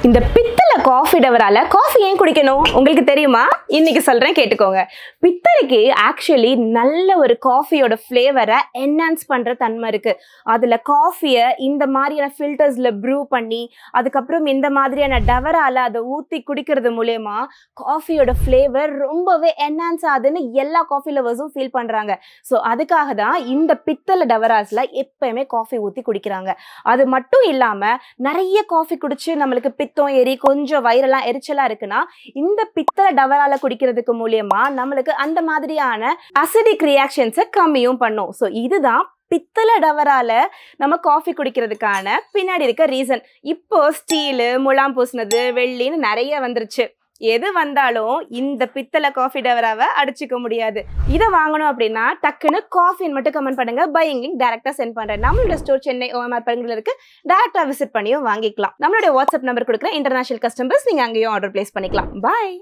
இந்த பித்தளை coffee டவரால coffee ஏன் குடிக்கணும் உங்களுக்கு தெரியுமா? இன்னைக்கு சொல்றேன் கேட்டுக்கோங்க. பித்தளைக்கு ஆக்சுவலி நல்ல ஒரு காஃபியோட ஃப்ளேவரை என்ஹான்ஸ் பண்ற தன்மை இருக்கு. அதுல காஃபியை இந்த மாதிரியான ஃபில்டர்ஸ்ல ப்ரூ பண்ணி அதுக்கப்புறம் இந்த மாதிரியான டவரால அதை ஊத்தி குடிக்கிறது மூலயமா காஃபியோட ஃப்ளேவர் ரொம்பவே என்ஹான்ஸ் ஆகுதுன்னு எல்லா காஃபி லவர்ஸும் ஃபீல் பண்றாங்க. ஸோ அதுக்காக தான் இந்த பித்தளை டவராஸ்ல எப்பயுமே காஃபி ஊத்தி குடிக்கிறாங்க. அது மட்டும் இல்லாம நிறைய காஃபி குடிச்சு நம்மளுக்கு பித்தம் ஏறி கொஞ்சம் வயிறெல்லாம் எரிச்சலா இருக்குன்னா இந்த பித்தளை டவரால குடிக்கிறதுக்கு மூலியமா நம்மளுக்கு அந்த மாதிரியான அசிடிக் ரியாக்ஷன்ஸை கம்மியும் பண்ணும். ஸோ இதுதான் பித்தளை டவரால நம்ம காஃபி குடிக்கிறதுக்கான பின்னாடி இருக்க ரீசன். இப்போ ஸ்டீலு, முலாம் பூசினது, வெள்ளின்னு நிறைய வந்துருச்சு. எது வந்தாலும் இந்த பித்தளை காஃபி டவராவை அடிச்சுக்க முடியாது. இதை வாங்கணும் அப்படின்னா டக்குன்னு காஃபின்னு மட்டும் கமெண்ட் பண்ணுங்க. பையிங் லிங்க் டைரக்டா சென்ட் பண்றேன். நம்மளோட ஸ்டோர் சென்னை OMR பரங்கில் இருக்கு. டைரக்டா விசிட் பண்ணியும் வாங்கிக்கலாம். நம்மளுடைய வாட்ஸ்அப் நம்பர் கொடுக்குற இன்டர்நேஷனல் கஸ்டமர்ஸ் நீங்க அங்கேயும் ஆர்டர் பிளேஸ் பண்ணிக்கலாம். பாய்.